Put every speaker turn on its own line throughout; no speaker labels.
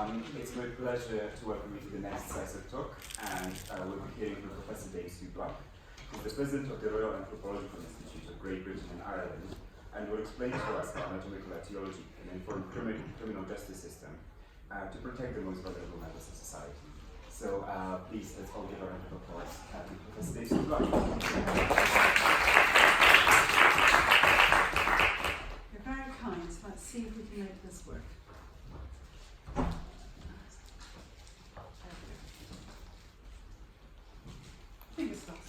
It's my pleasure to welcome you to the next CISO talk, and we'll be hearing from Professor Theseus, who's the President of the Royal Anthropological Institute of Great Britain and Ireland, and will explain to us how anatomical aetiology can inform criminal justice system to protect the most vulnerable members of society. So please, let's all give a round of applause to Professor Theseus.
You're very kind. Let's see if we can make this work. Fingers crossed.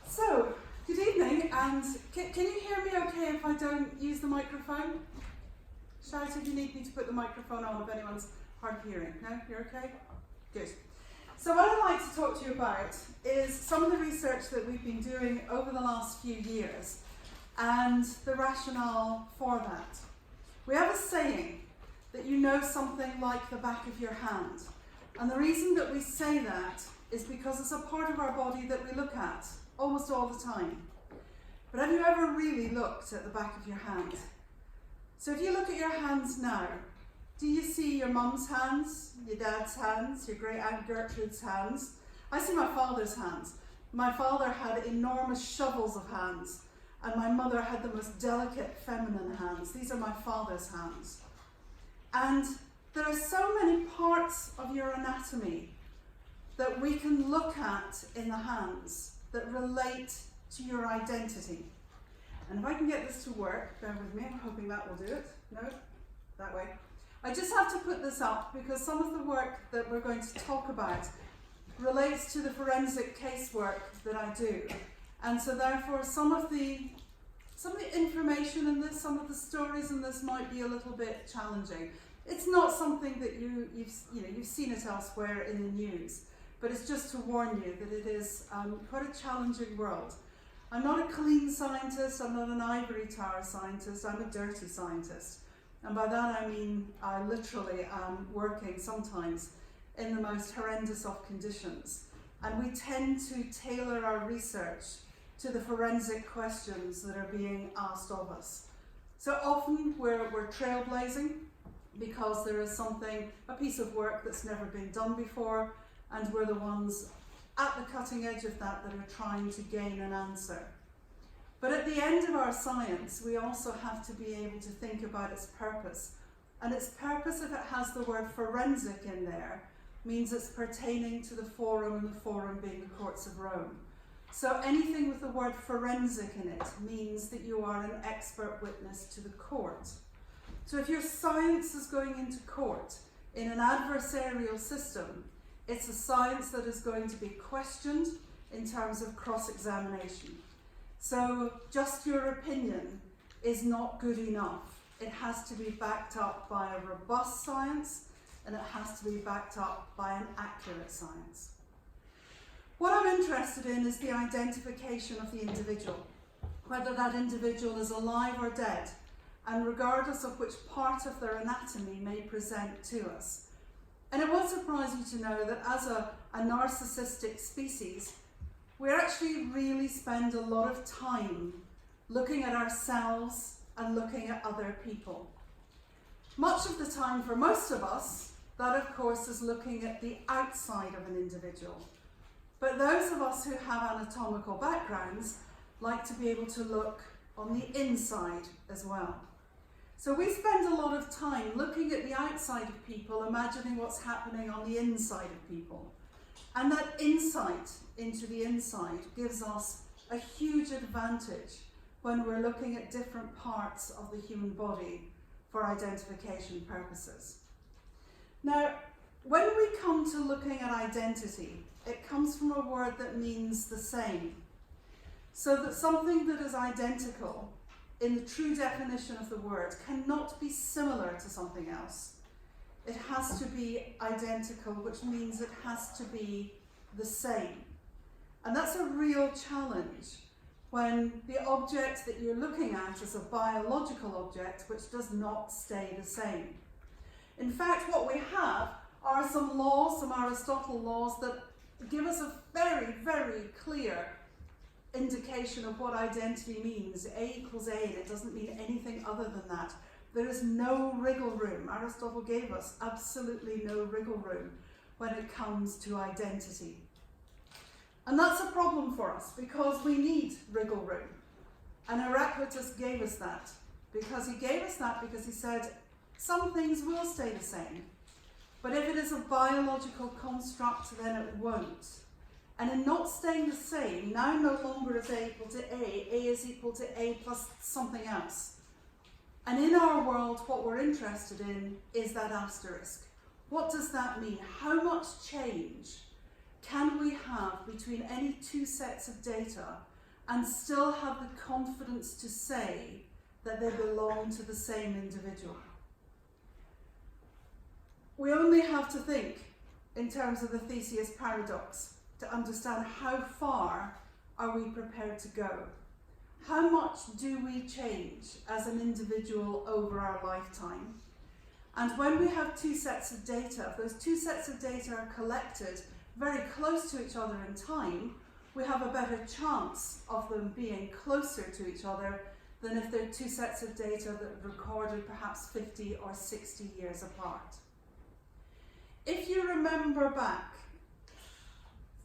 So, good evening, and can you hear me okay if I don't use the microphone? Shout if you need me to put the microphone on if anyone's hard of hearing. No? You're okay? Good. So what I'd like to talk to you about is some of the research that we've been doing over the last few years and the rationale for that. We have a saying that you know something like the back of your hand. And the reason that we say that is because it's a part of our body that we look at almost all the time. But have you ever really looked at the back of your hand? So if you look at your hands now, do you see your mum's hands, your dad's hands, your great aunt Gertrude's hands? I see my father's hands. My father had enormous shovels of hands, and my mother had the most delicate feminine hands. These are my father's hands. And there are so many parts of your anatomy that we can look at in the hands that relate to your identity. And if I can get this to work, bear with me, I'm hoping that will do it. No, that way. I just have to put this up because some of the work that we're going to talk about relates to the forensic casework that I do. And so therefore some of the information in this, some of the stories in this might be a little bit challenging. It's not something that you've seen it elsewhere in the news, but it's just to warn you that it is quite a challenging world. I'm not a clean scientist, I'm not an ivory tower scientist, I'm a dirty scientist. And by that I mean I literally am working sometimes in the most horrendous of conditions. And we tend to tailor our research to the forensic questions that are being asked of us. So often we're trailblazing because there is a piece of work that's never been done before, and we're the ones at the cutting edge of that are trying to gain an answer. But at the end of our science, we also have to be able to think about its purpose. And its purpose, if it has the word forensic in there, means it's pertaining to the forum, and the forum being the courts of Rome. So anything with the word forensic in it means that you are an expert witness to the court. So if your science is going into court in an adversarial system, it's a science that is going to be questioned in terms of cross-examination. So just your opinion is not good enough. It has to be backed up by a robust science, and it has to be backed up by an accurate science. What I'm interested in is the identification of the individual, whether that individual is alive or dead, and regardless of which part of their anatomy may present to us. And it won't surprise you to know that as a narcissistic species, we actually really spend a lot of time looking at ourselves and looking at other people. Much of the time for most of us, that of course is looking at the outside of an individual. But those of us who have anatomical backgrounds like to be able to look on the inside as well. So we spend a lot of time looking at the outside of people, imagining what's happening on the inside of people. And that insight into the inside gives us a huge advantage when we're looking at different parts of the human body for identification purposes. Now, when we come to looking at identity, it comes from a word that means the same. So that something that is identical in the true definition of the word cannot be similar to something else. It has to be identical, which means it has to be the same. And that's a real challenge when the object that you're looking at is a biological object which does not stay the same. In fact, what we have are some laws, some Aristotle laws, that give us a very, very clear indication of what identity means. A equals A, and it doesn't mean anything other than that. There is no wriggle room. Aristotle gave us absolutely no wriggle room when it comes to identity. And that's a problem for us because we need wriggle room. And Heraclitus gave us that because he said some things will stay the same, but if it is a biological construct, then it won't. And in not staying the same, now no longer is A equal to A is equal to A plus something else. And in our world, what we're interested in is that asterisk. What does that mean? How much change can we have between any two sets of data and still have the confidence to say that they belong to the same individual? We only have to think in terms of the Theseus paradox to understand how far are we prepared to go. How much do we change as an individual over our lifetime? And when we have two sets of data, if those two sets of data are collected very close to each other in time, we have a better chance of them being closer to each other than if they're two sets of data that are recorded perhaps 50 or 60 years apart. If you remember back,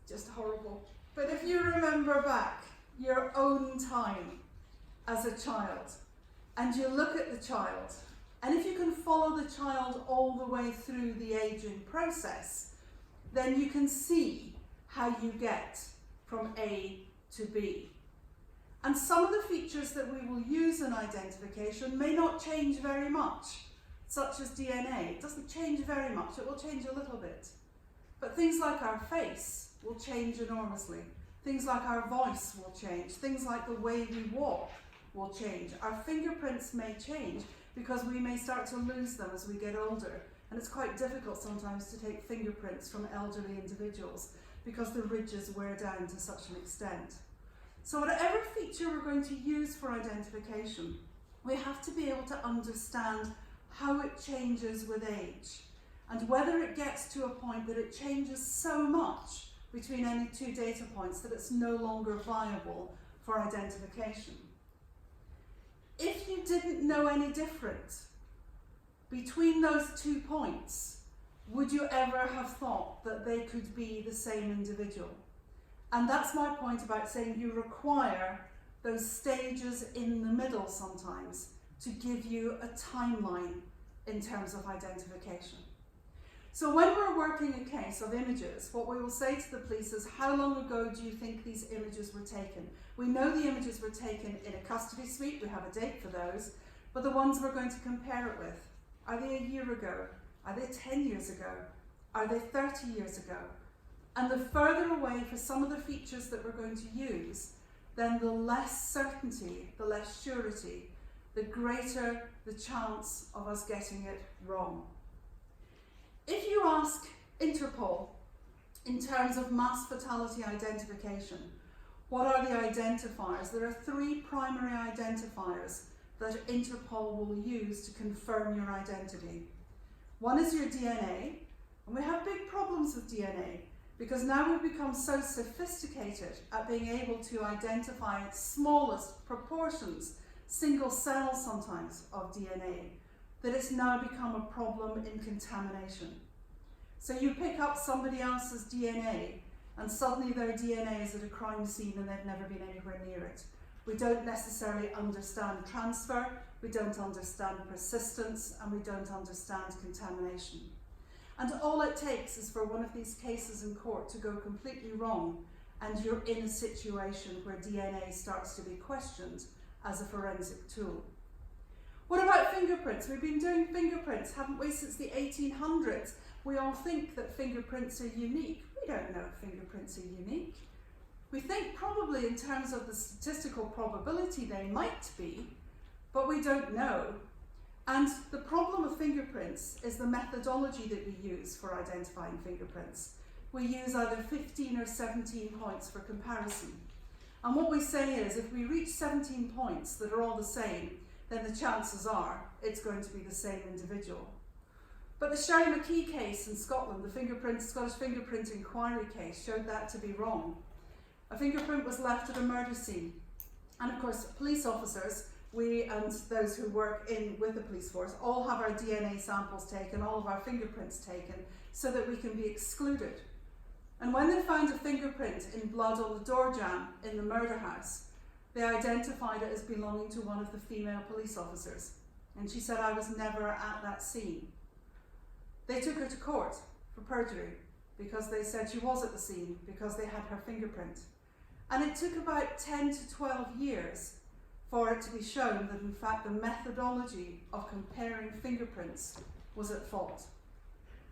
just horrible, but if you remember back your own time as a child, and you look at the child, and if you can follow the child all the way through the aging process, then you can see how you get from A to B. And some of the features that we will use in identification may not change very much, such as DNA. It doesn't change very much, it will change a little bit. But things like our face will change enormously. Things like our voice will change. Things like the way we walk will change. Our fingerprints may change because we may start to lose them as we get older. And it's quite difficult sometimes to take fingerprints from elderly individuals because the ridges wear down to such an extent. So whatever feature we're going to use for identification, we have to be able to understand how it changes with age and whether it gets to a point that it changes so much between any two data points that it's no longer viable for identification. If you didn't know any different between those 2 points, would you ever have thought that they could be the same individual? And that's my point about saying you require those stages in the middle sometimes to give you a timeline in terms of identification. So when we're working a case of images, what we will say to the police is, how long ago do you think these images were taken? We know the images were taken in a custody suite, we have a date for those, but the ones we're going to compare it with, are they a year ago? Are they 10 years ago? Are they 30 years ago? And the further away for some of the features that we're going to use, then the less certainty, the less surety, the greater the chance of us getting it wrong. If you ask Interpol, in terms of mass fatality identification, what are the identifiers? There are 3 primary identifiers that Interpol will use to confirm your identity. One is your DNA, and we have big problems with DNA because now we've become so sophisticated at being able to identify smallest proportions, single cells sometimes, of DNA, that it's now become a problem in contamination. So you pick up somebody else's DNA and suddenly their DNA is at a crime scene and they've never been anywhere near it. We don't necessarily understand transfer, we don't understand persistence, and we don't understand contamination. And all it takes is for one of these cases in court to go completely wrong and you're in a situation where DNA starts to be questioned as a forensic tool. What about fingerprints? We've been doing fingerprints, haven't we, since the 1800s? We all think that fingerprints are unique. We don't know if fingerprints are unique. We think probably in terms of the statistical probability they might be, but we don't know. And the problem with fingerprints is the methodology that we use for identifying fingerprints. We use either 15 or 17 points for comparison. And what we say is if we reach 17 points that are all the same, then the chances are it's going to be the same individual. But the Sherry McKee case in Scotland, the Scottish fingerprint inquiry case, showed that to be wrong. A fingerprint was left at a murder scene. And of course, police officers we and those who work with the police force all have our DNA samples taken, all of our fingerprints taken, so that we can be excluded. And when they found a fingerprint in blood on the door jamb in the murder house, they identified it as belonging to one of the female police officers. And she said, "I was never at that scene." They took her to court for perjury because they said she was at the scene because they had her fingerprint. And it took about 10 to 12 years for it to be shown that in fact the methodology of comparing fingerprints was at fault.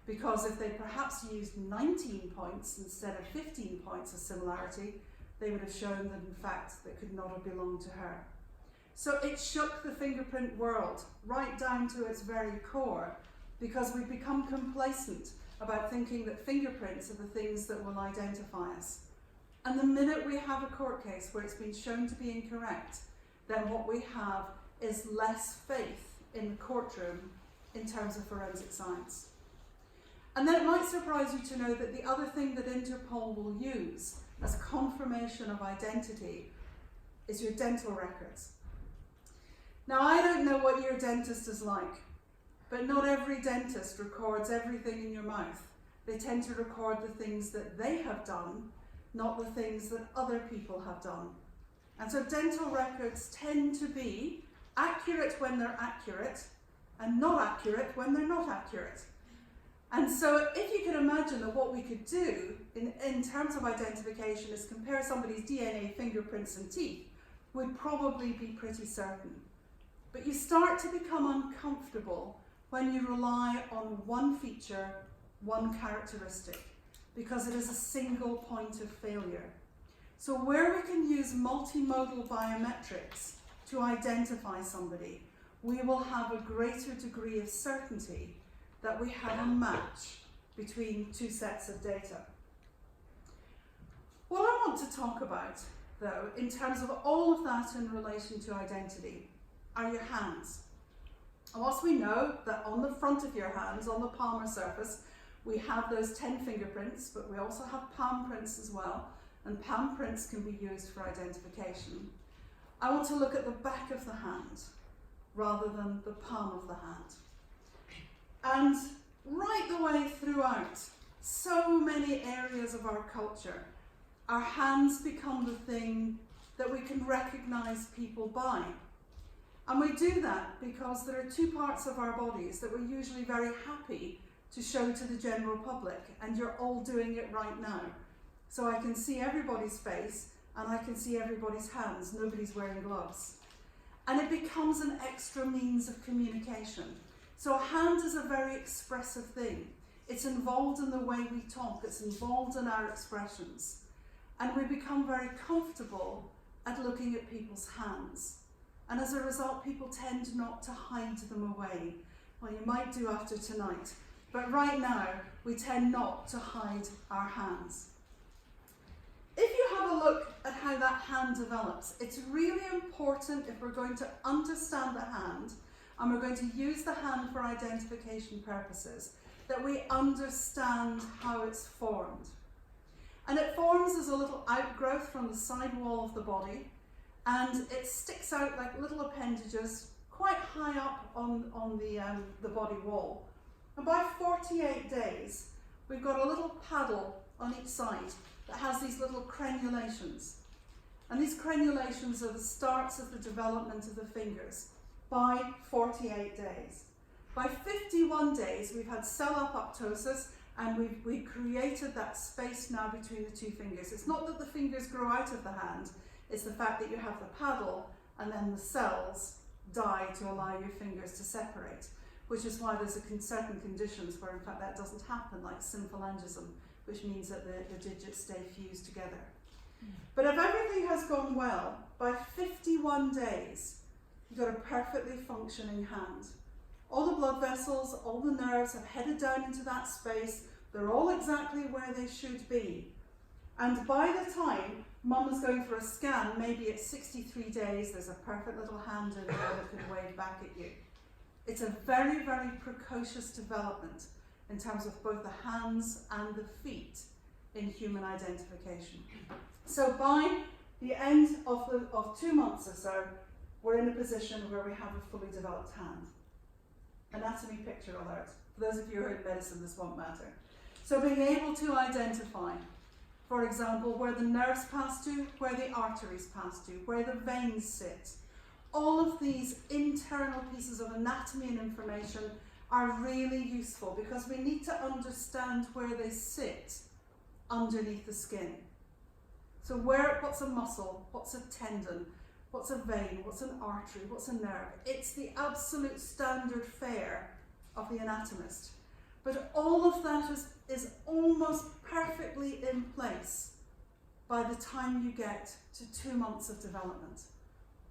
Because if they perhaps used 19 points instead of 15 points of similarity, they would have shown that in fact that could not have belonged to her. So it shook the fingerprint world right down to its very core, because we've become complacent about thinking that fingerprints are the things that will identify us. And the minute we have a court case where it's been shown to be incorrect, then what we have is less faith in the courtroom in terms of forensic science. And then it might surprise you to know that the other thing that Interpol will use as confirmation of identity is your dental records. Now, I don't know what your dentist is like, but not every dentist records everything in your mouth. They tend to record the things that they have done, not the things that other people have done. And so dental records tend to be accurate when they're accurate and not accurate when they're not accurate. And so if you can imagine that what we could do in terms of identification is compare somebody's DNA, fingerprints and teeth, we'd probably be pretty certain. But you start to become uncomfortable when you rely on one feature, one characteristic, because it is a single point of failure. So where we can use multimodal biometrics to identify somebody, we will have a greater degree of certainty that we have a match between two sets of data. What I want to talk about, though, in terms of all of that in relation to identity, are your hands. And whilst we know that on the front of your hands, on the palmar surface, we have those 10 fingerprints, but we also have palm prints as well, and palm prints can be used for identification. I want to look at the back of the hand rather than the palm of the hand. And right the way throughout so many areas of our culture, our hands become the thing that we can recognize people by. And we do that because there are two parts of our bodies that we're usually very happy to show to the general public, and you're all doing it right now. So I can see everybody's face and I can see everybody's hands, nobody's wearing gloves. And it becomes an extra means of communication. So a hand is a very expressive thing. It's involved in the way we talk, it's involved in our expressions. And we become very comfortable at looking at people's hands. And as a result, people tend not to hide them away. Well, you might do after tonight, but right now, we tend not to hide our hands. If you have a look at how that hand develops, it's really important, if we're going to understand the hand, and we're going to use the hand for identification purposes, that we understand how it's formed. And it forms as a little outgrowth from the side wall of the body, and it sticks out like little appendages quite high up on the body wall. And by 48 days, we've got a little paddle on each side that has these little crenulations. And these crenulations are the starts of the development of the fingers by 48 days. By 51 days, we've had cell apoptosis, and we've created that space now between the two fingers. It's not that the fingers grow out of the hand, it's the fact that you have the paddle and then the cells die to allow your fingers to separate, which is why there's certain conditions where in fact that doesn't happen, like symphalangism, which means that the digits stay fused together. But if everything has gone well, by 51 days, you've got a perfectly functioning hand. All the blood vessels, all the nerves have headed down into that space. They're all exactly where they should be. And by the time Mum is going for a scan, maybe at 63 days, there's a perfect little hand in there that can wave back at you. It's a very, very precocious development in terms of both the hands and the feet in human identification. So by the end of 2 months or so, we're in a position where we have a fully developed hand. Anatomy picture alert. For those of you who are in medicine, this won't matter. So being able to identify, for example, where the nerves pass to, where the arteries pass to, where the veins sit. All of these internal pieces of anatomy and information are really useful because we need to understand where they sit underneath the skin. So what's a muscle, what's a tendon, what's a vein, what's an artery, what's a nerve? It's the absolute standard fare of the anatomist. But all of that is almost perfectly in place by the time you get to 2 months of development.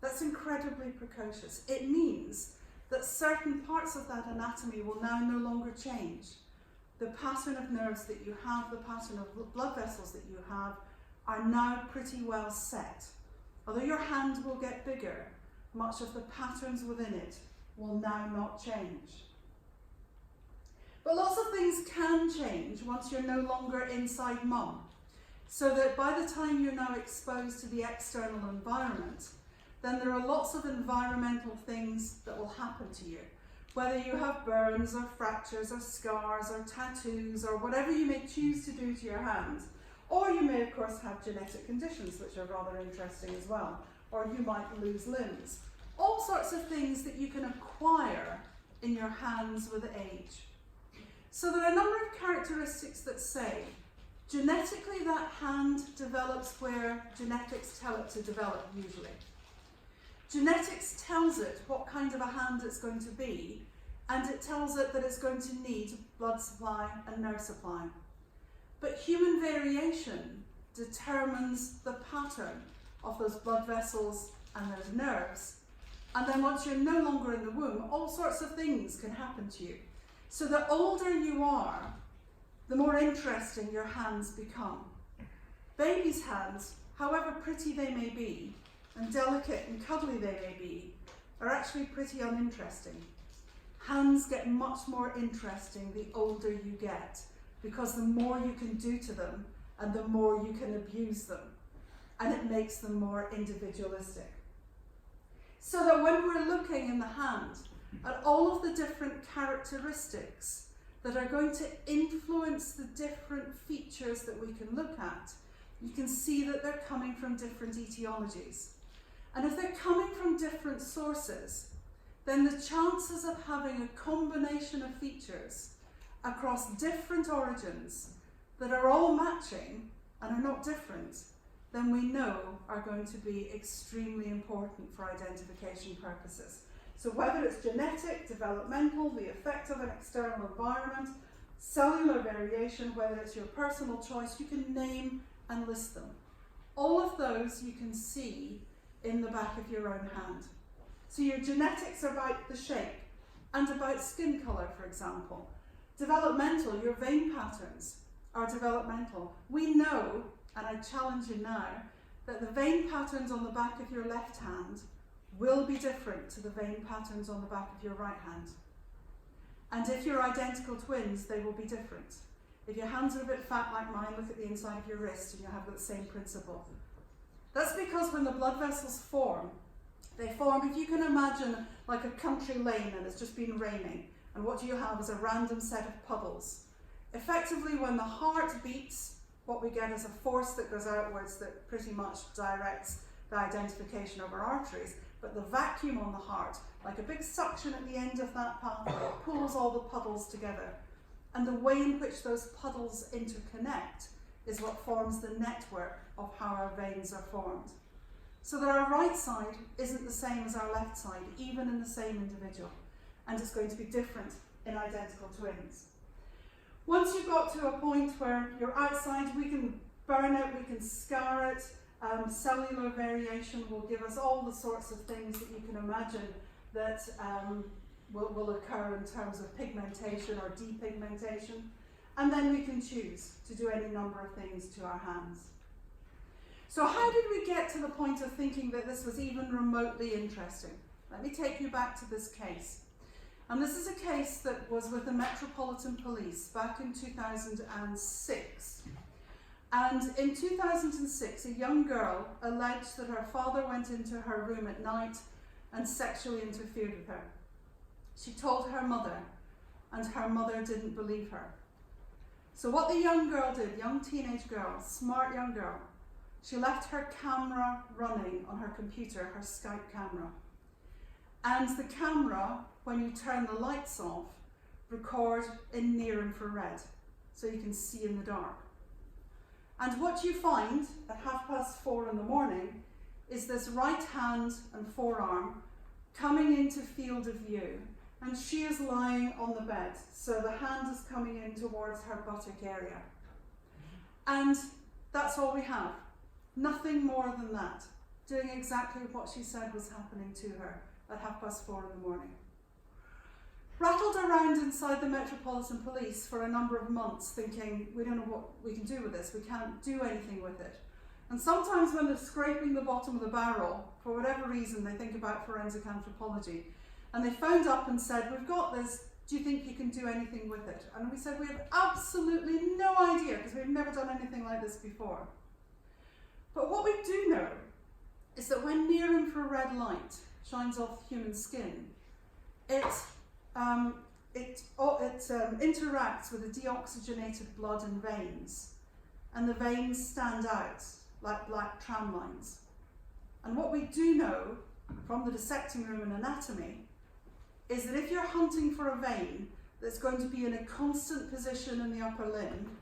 That's incredibly precocious. It means that certain parts of that anatomy will now no longer change. The pattern of nerves that you have, the pattern of blood vessels that you have, are now pretty well set. Although your hand will get bigger, much of the patterns within it will now not change. But lots of things can change once you're no longer inside mum. So that by the time you're now exposed to the external environment, then there are lots of environmental things that will happen to you. Whether you have burns or fractures or scars or tattoos or whatever you may choose to do to your hand. Or you may of course have genetic conditions which are rather interesting as well. Or you might lose limbs. All sorts of things that you can acquire in your hands with age. So there are a number of characteristics that say genetically that hand develops where genetics tell it to develop usually. Genetics tells it what kind of a hand it's going to be, and it tells it that it's going to need blood supply and nerve supply. But human variation determines the pattern of those blood vessels and those nerves. And then once you're no longer in the womb, all sorts of things can happen to you. So the older you are, the more interesting your hands become. Babies' hands, however pretty they may be, and delicate and cuddly they may be, are actually pretty uninteresting. Hands get much more interesting the older you get, because the more you can do to them and the more you can abuse them, and it makes them more individualistic. So that when we're looking in the hand at all of the different characteristics that are going to influence the different features that we can look at, you can see that they're coming from different etiologies. And if they're coming from different sources, then the chances of having a combination of features across different origins that are all matching and are not different, then we know are going to be extremely important for identification purposes. So whether it's genetic, developmental, the effect of an external environment, cellular variation, whether it's your personal choice, you can name and list them. All of those you can see in the back of your own hand. So your genetics are about the shape and about skin colour, for example. Developmental, your vein patterns are developmental. We know, and I challenge you now, that the vein patterns on the back of your left hand will be different to the vein patterns on the back of your right hand. And if you're identical twins, they will be different. If your hands are a bit fat like mine, look at the inside of your wrist and you'll have the same principle. That's because when the blood vessels form, they form, if you can imagine, like a country lane and it's just been raining, and what you have is a random set of puddles. Effectively, when the heart beats, what we get is a force that goes outwards that pretty much directs the identification of our arteries, but the vacuum on the heart, like a big suction at the end of that pathway, pulls all the puddles together. And the way in which those puddles interconnect is what forms the network of how our veins are formed. So that our right side isn't the same as our left side, even in the same individual. And it's going to be different in identical twins. Once you've got to a point where you're outside, we can burn it, we can scar it. Cellular variation will give us all the sorts of things that you can imagine that will occur in terms of pigmentation or depigmentation. And then we can choose to do any number of things to our hands. So how did we get to the point of thinking that this was even remotely interesting? Let me take you back to this case. And this is a case that was with the Metropolitan Police back in 2006. And in 2006, a young girl alleged that her father went into her room at night and sexually interfered with her. She told her mother, and her mother didn't believe her. So what the young girl did, young teenage girl, smart young girl, she left her camera running on her computer, her Skype camera. And the camera, when you turn the lights off, record in near infrared, so you can see in the dark. And what you find at 4:30 in the morning is this right hand and forearm coming into field of view, and she is lying on the bed, so the hand is coming in towards her buttock area. And that's all we have. Nothing more than that. Doing exactly what she said was happening to her at 4:30 in the morning. Rattled around inside the Metropolitan Police for a number of months thinking, we don't know what we can do with this, we can't do anything with it. And sometimes when they're scraping the bottom of the barrel, for whatever reason they think about forensic anthropology, and they phoned up and said, we've got this, do you think you can do anything with it? And we said, we have absolutely no idea, because we've never done anything like this before. But what we do know is that when near infrared light shines off human skin, it interacts with the deoxygenated blood in veins, and the veins stand out like black tram lines. And what we do know from the dissecting room in anatomy is that if you're hunting for a vein that's going to be in a constant position in the upper limb,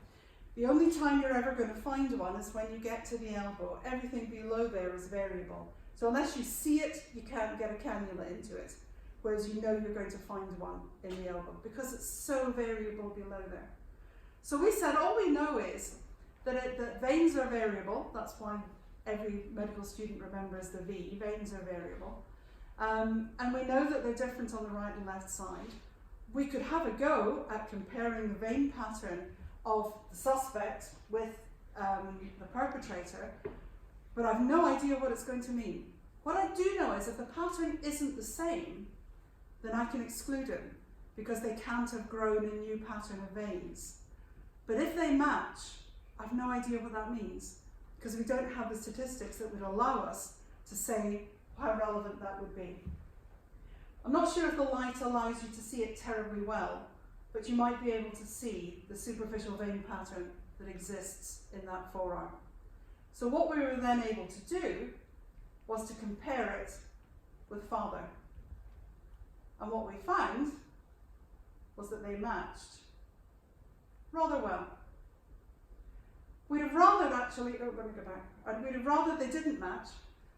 the only time you're ever going to find one is when you get to the elbow. Everything below there is variable. So unless you see it, you can't get a cannula into it. Whereas you know you're going to find one in the elbow because it's so variable below there. So we said all we know is that veins are variable. That's why every medical student remembers the V. Veins are variable. And we know that they're different on the right and left side. We could have a go at comparing the vein pattern of the suspect with the perpetrator, but I've no idea what it's going to mean. What I do know is if the pattern isn't the same, then I can exclude them because they can't have grown a new pattern of veins. But if they match, I've no idea what that means because we don't have the statistics that would allow us to say how relevant that would be. I'm not sure if the light allows you to see it terribly well, but you might be able to see the superficial vein pattern that exists in that forearm. So what we were then able to do was to compare it with father. And what we found was that they matched rather well. We'd have rather actually, let me go back. We'd have rather they didn't match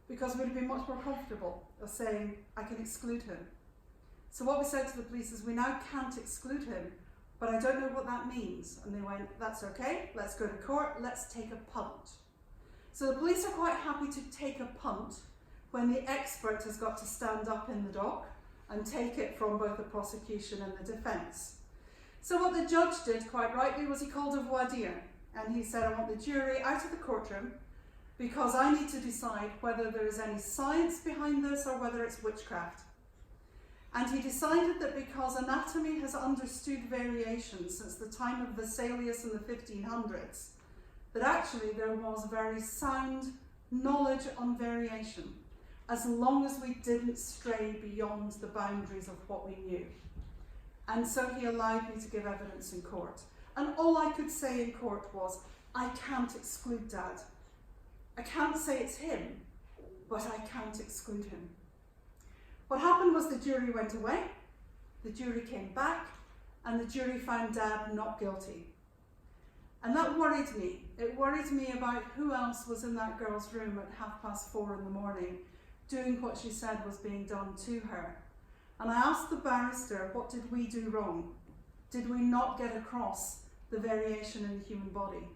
because we'd have been much more comfortable of saying, I can exclude him. So what we said to the police is, we now can't exclude him, but I don't know what that means. And they went, that's okay, let's go to court, let's take a punt. So the police are quite happy to take a punt when the expert has got to stand up in the dock and take it from both the prosecution and the defence. So what the judge did, quite rightly, was he called a voir dire, and he said, I want the jury out of the courtroom because I need to decide whether there is any science behind this or whether it's witchcraft. And he decided that because anatomy has understood variation since the time of Vesalius in the 1500s, that actually there was very sound knowledge on variation, as long as we didn't stray beyond the boundaries of what we knew. And so he allowed me to give evidence in court. And all I could say in court was, I can't exclude Dad. I can't say it's him, but I can't exclude him. What happened was the jury went away, the jury came back, and the jury found Dad not guilty. And that worried me. It worried me about who else was in that girl's room at 4:30 in the morning, doing what she said was being done to her. And I asked the barrister, what did we do wrong? Did we not get across the variation in the human body?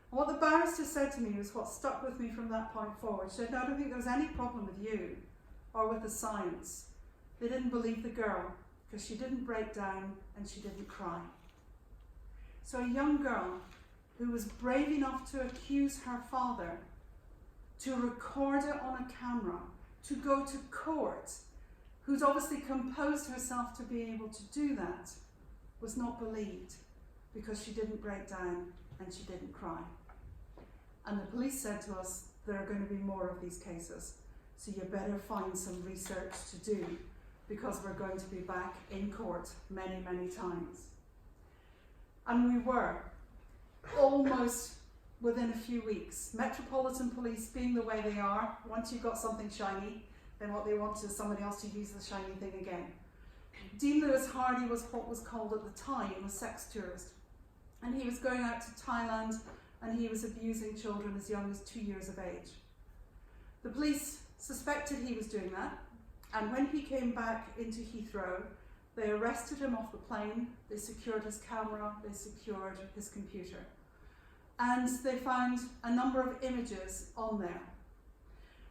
And what the barrister said to me was what stuck with me from that point forward. She said, no, I don't think there was any problem with you or with the science. They didn't believe the girl because she didn't break down and she didn't cry. So a young girl who was brave enough to accuse her father, to record it on a camera, to go to court, who's obviously composed herself to be able to do that, was not believed because she didn't break down and she didn't cry. And the police said to us, there are going to be more of these cases. so you better find some research to do, because we're going to be back in court many, many times. And we were, almost within a few weeks. Metropolitan Police, being the way they are, once you've got something shiny, then what they want is somebody else to use the shiny thing again. Dean Lewis Hardy was what was called at the time a sex tourist. And he was going out to Thailand and he was abusing children as young as 2 years of age. The police suspected he was doing that, and when he came back into Heathrow, they arrested him off the plane, they secured his camera, they secured his computer. And they found a number of images on there.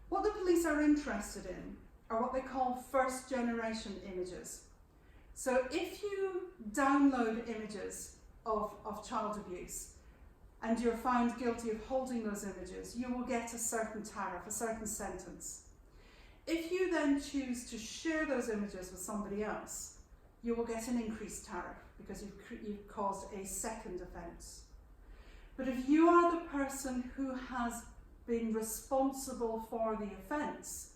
What the police are interested in are what they call first generation images. So if you download images of child abuse and you're found guilty of holding those images, you will get a certain tariff, a certain sentence. If you then choose to share those images with somebody else, you will get an increased tariff because you've caused a second offence. But if you are the person who has been responsible for the offence,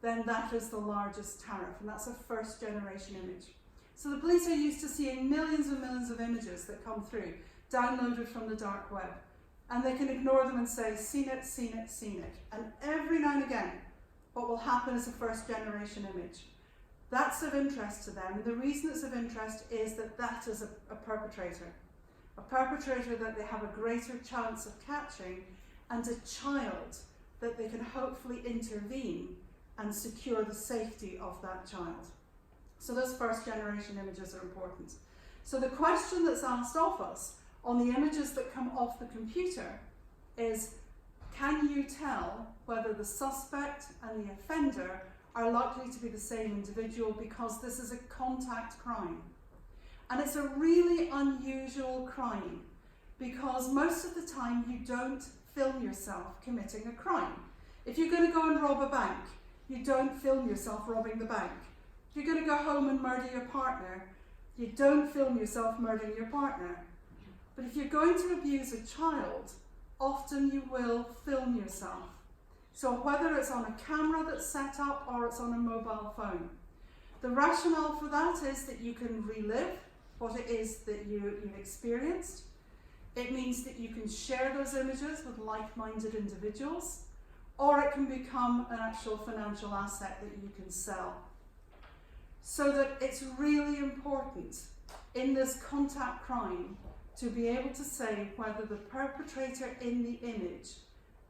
then that is the largest tariff, and that's a first generation image. So the police are used to seeing millions and millions of images that come through, downloaded from the dark web, and they can ignore them and say, seen it, seen it, seen it. And every now and again, what will happen is a first generation image. That's of interest to them. The reason it's of interest is that that is a perpetrator that they have a greater chance of catching, and a child that they can hopefully intervene and secure the safety of that child. So those first generation images are important. So the question that's asked of us on the images that come off the computer is, can you tell whether the suspect and the offender are likely to be the same individual, because this is a contact crime. And it's a really unusual crime because most of the time you don't film yourself committing a crime. If you're going to go and rob a bank, you don't film yourself robbing the bank. If you're going to go home and murder your partner, you don't film yourself murdering your partner. But if you're going to abuse a child, often you will film yourself. So whether it's on a camera that's set up or it's on a mobile phone. The rationale for that is that you can relive what it is that you've experienced. It means that you can share those images with like-minded individuals, or it can become an actual financial asset that you can sell. So that it's really important in this contact crime to be able to say whether the perpetrator in the image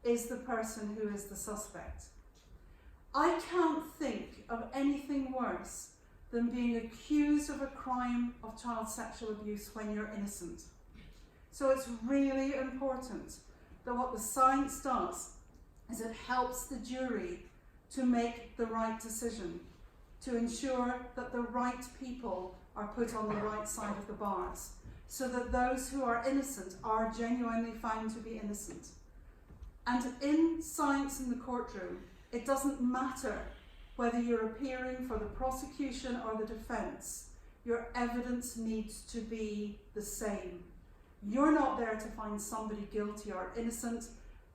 is the person who is the suspect. I can't think of anything worse than being accused of a crime of child sexual abuse when you're innocent. So it's really important that what the science does is it helps the jury to make the right decision, to ensure that the right people are put on the right side of the bars, so that those who are innocent are genuinely found to be innocent. And in science in the courtroom, it doesn't matter whether you're appearing for the prosecution or the defence, your evidence needs to be the same. You're not there to find somebody guilty or innocent.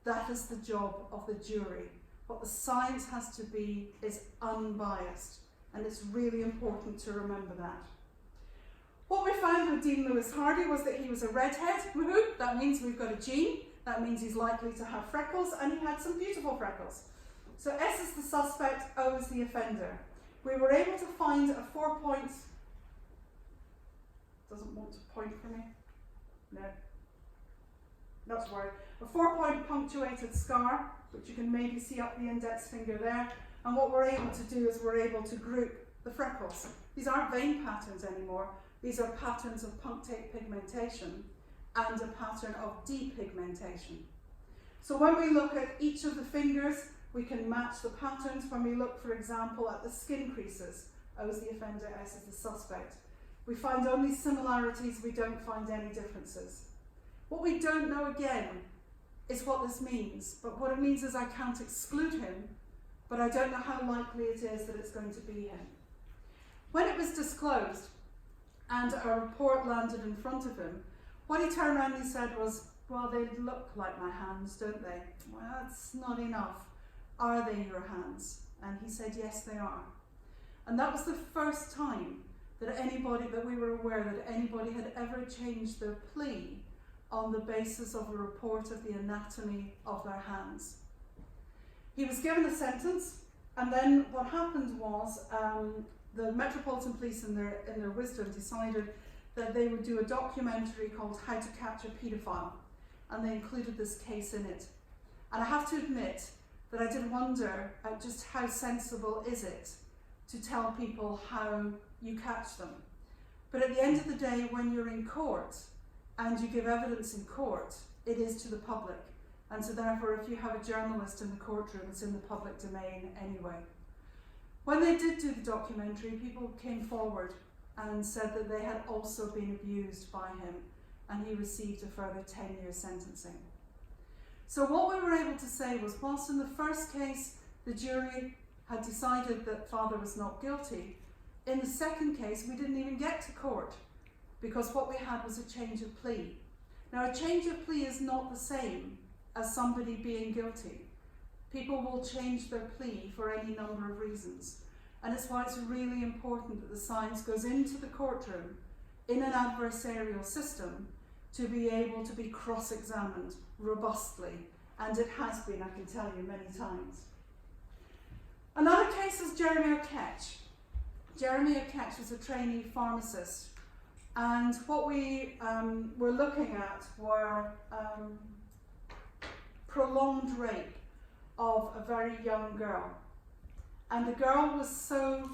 That is the job of the jury. What the science has to be is unbiased, and it's really important to remember that. What we found with Dean Lewis Hardy was that he was a redhead. Woohoo! That means we've got a gene. That means he's likely to have freckles, and he had some beautiful freckles. So S is the suspect, O is the offender. We were able to find a 4-point, doesn't want to point for me? No. Not to worry. A 4-point punctuated scar, which you can maybe see up the index finger there. And what we're able to do is we're able to group the freckles. These aren't vein patterns anymore. These are patterns of punctate pigmentation and a pattern of depigmentation. So when we look at each of the fingers, we can match the patterns. When we look, for example, at the skin creases, O is the offender, S is the suspect, we find only similarities, we don't find any differences. What we don't know again is what this means, but what it means is I can't exclude him, but I don't know how likely it is that it's going to be him. When it was disclosed and a report landed in front of him, what he turned around and he said was, well, they look like my hands, don't they? Well, that's not enough. are they your hands? And he said, yes, they are. And that was the first time that we were aware that anybody had ever changed their plea on the basis of a report of the anatomy of their hands. He was given a sentence, and then what happened was the Metropolitan Police in their wisdom decided that they would do a documentary called How to Catch a Paedophile, and they included this case in it. And I have to admit that I did wonder just how sensible is it to tell people how you catch them. But at the end of the day, when you're in court and you give evidence in court, it is to the public. And so therefore, if you have a journalist in the courtroom, it's in the public domain anyway. When they did do the documentary, people came forward and said that they had also been abused by him, and he received a further 10-year sentencing. So what we were able to say was, whilst in the first case the jury had decided that father was not guilty, in the second case we didn't even get to court, because what we had was a change of plea. Now, a change of plea is not the same as somebody being guilty. People will change their plea for any number of reasons, and it's why it's really important that the science goes into the courtroom in an adversarial system to be able to be cross-examined robustly, and it has been, I can tell you, many times. Another case is Jeremy O'Ketch. Jeremy O'Ketch was a trainee pharmacist, and what we were looking at were prolonged rape of a very young girl. And the girl was so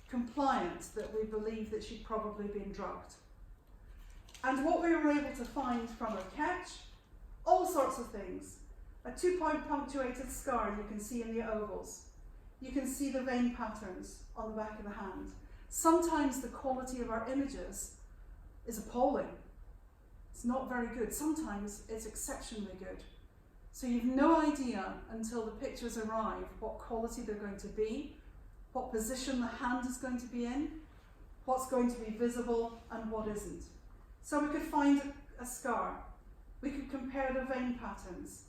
compliant that we believe that she'd probably been drugged. And what we were able to find from O'Ketch, all sorts of things. A 2-point punctuated scar you can see in the ovals. You can see the vein patterns on the back of the hand. Sometimes the quality of our images is appalling. It's not very good. Sometimes it's exceptionally good. So you've no idea until the pictures arrive what quality they're going to be, what position the hand is going to be in, what's going to be visible and what isn't. So we could find a scar. We could compare the vein patterns.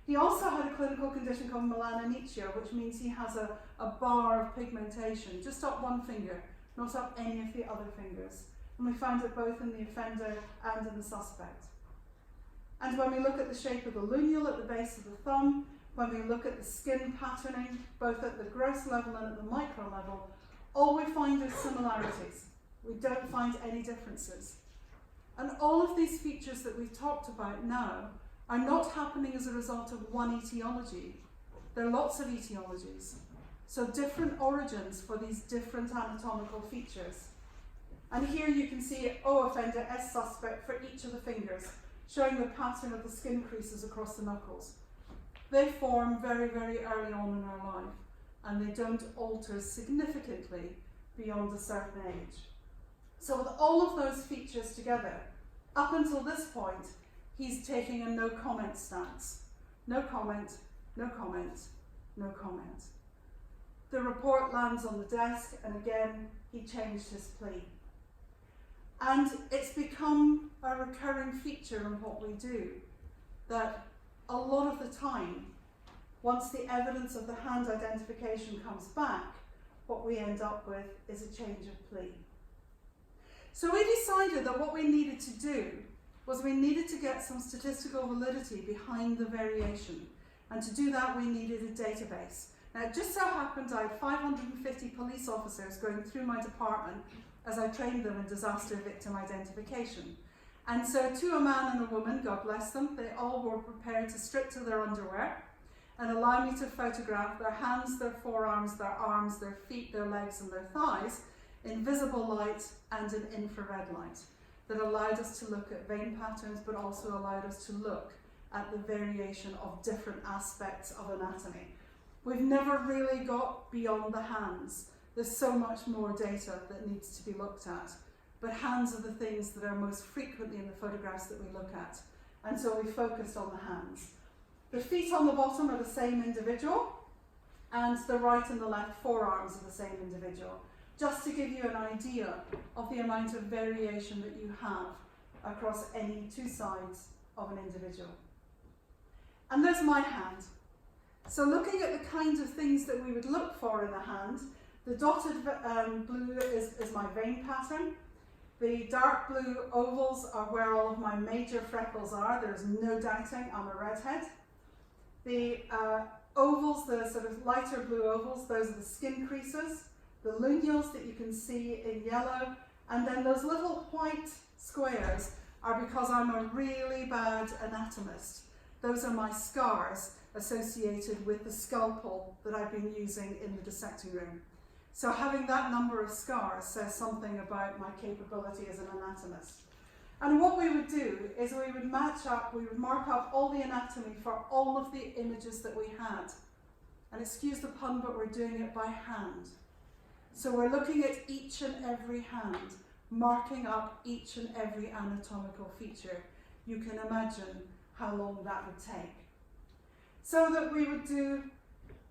He also had a clinical condition called melanonychia, which means he has a bar of pigmentation, just up one finger, not up any of the other fingers. And we found it both in the offender and in the suspect. And when we look at the shape of the lunule at the base of the thumb, when we look at the skin patterning, both at the gross level and at the micro level, all we find is similarities. We don't find any differences. And all of these features that we've talked about now are not happening as a result of one etiology. There are lots of etiologies. So different origins for these different anatomical features. And here you can see O offender, S suspect for each of the fingers, showing the pattern of the skin creases across the knuckles. They form very, very early on in our life, and they don't alter significantly beyond a certain age. So with all of those features together, up until this point, he's taking a no comment stance. No comment, no comment, no comment. The report lands on the desk, and again, he changed his plea. And it's become a recurring feature in what we do, that a lot of the time, once the evidence of the hand identification comes back, what we end up with is a change of plea. So we decided that what we needed to do was we needed to get some statistical validity behind the variation. And to do that, we needed a database. Now, it just so happened I had 550 police officers going through my department as I trained them in disaster victim identification. And so to a man and a woman, God bless them, they all were prepared to strip to their underwear and allow me to photograph their hands, their forearms, their arms, their feet, their legs and their thighs in visible light and in infrared light that allowed us to look at vein patterns, but also allowed us to look at the variation of different aspects of anatomy. We've never really got beyond the hands. There's so much more data that needs to be looked at. But hands are the things that are most frequently in the photographs that we look at. And so we focused on the hands. The feet on the bottom are the same individual, and the right and the left forearms are the same individual, just to give you an idea of the amount of variation that you have across any two sides of an individual. And there's my hand. So looking at the kinds of things that we would look for in a hand, the dotted blue is my vein pattern. The dark blue ovals are where all of my major freckles are. There's no doubting I'm a redhead. The ovals, the sort of lighter blue ovals, those are the skin creases. The lunules that you can see in yellow, and then those little white squares are because I'm a really bad anatomist. Those are my scars associated with the scalpel that I've been using in the dissecting room. So having that number of scars says something about my capability as an anatomist. And what we would do is we would match up, we would mark up all the anatomy for all of the images that we had. And excuse the pun, but we're doing it by hand. So we're looking at each and every hand, marking up each and every anatomical feature. You can imagine how long that would take. So that we would do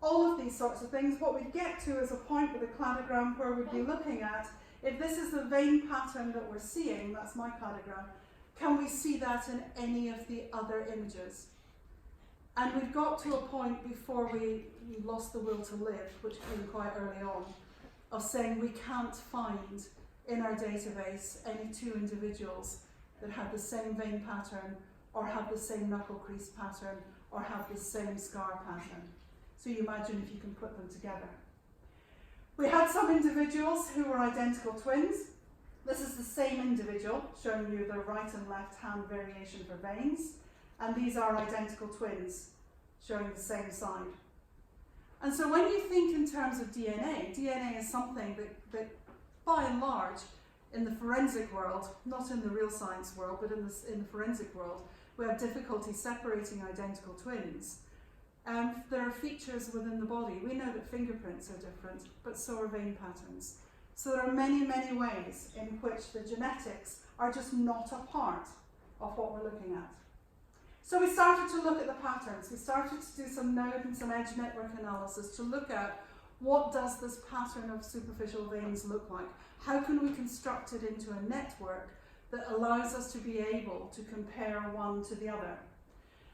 all of these sorts of things. What we'd get to is a point with a cladogram where we'd be looking at, if this is the vein pattern that we're seeing, that's my cladogram, can we see that in any of the other images? And we'd got to a point before we lost the will to live, which came quite early on, of saying we can't find in our database any two individuals that have the same vein pattern or have the same knuckle crease pattern or have the same scar pattern. So you imagine if you can put them together. We had some individuals who were identical twins. This is the same individual, showing you the right and left hand variation for veins. And these are identical twins, showing the same side. And so when you think in terms of DNA, DNA is something that by and large, in the forensic world, not in the real science world, but in the forensic world, we have difficulty separating identical twins. There are features within the body. We know that fingerprints are different, but so are vein patterns. So there are many, many ways in which the genetics are just not a part of what we're looking at. So we started to look at the patterns. We started to do some node and some edge network analysis to look at what does this pattern of superficial veins look like? How can we construct it into a network that allows us to be able to compare one to the other?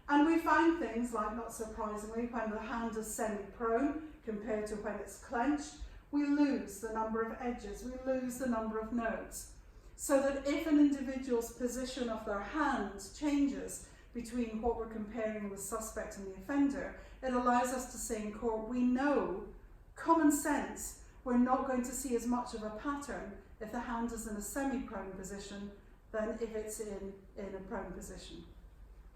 And we found things like, not surprisingly, when the hand is semi-prone compared to when it's clenched, we lose the number of edges, we lose the number of nodes. So that if an individual's position of their hand changes between what we're comparing the suspect and the offender, it allows us to say in court, we know, common sense, we're not going to see as much of a pattern if the hand is in a semi-prone position than if it's in a prone position.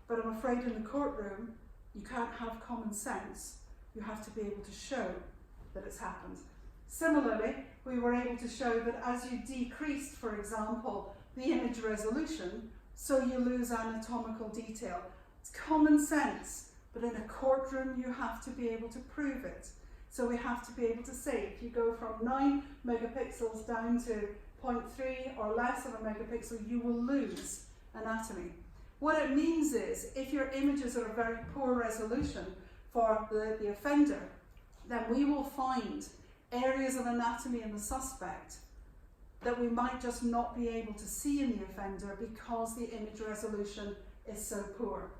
But I'm afraid in the courtroom, you can't have common sense. You have to be able to show that it's happened. Similarly, we were able to show that as you decreased, for example, the image resolution, so you lose anatomical detail. It's common sense, but in a courtroom, you have to be able to prove it. So we have to be able to say, if you go from 9 megapixels down to 0.3 or less of a megapixel, you will lose anatomy. What it means is, if your images are a very poor resolution for the offender, then we will find areas of anatomy in the suspect that we might just not be able to see in the offender because the image resolution is so poor.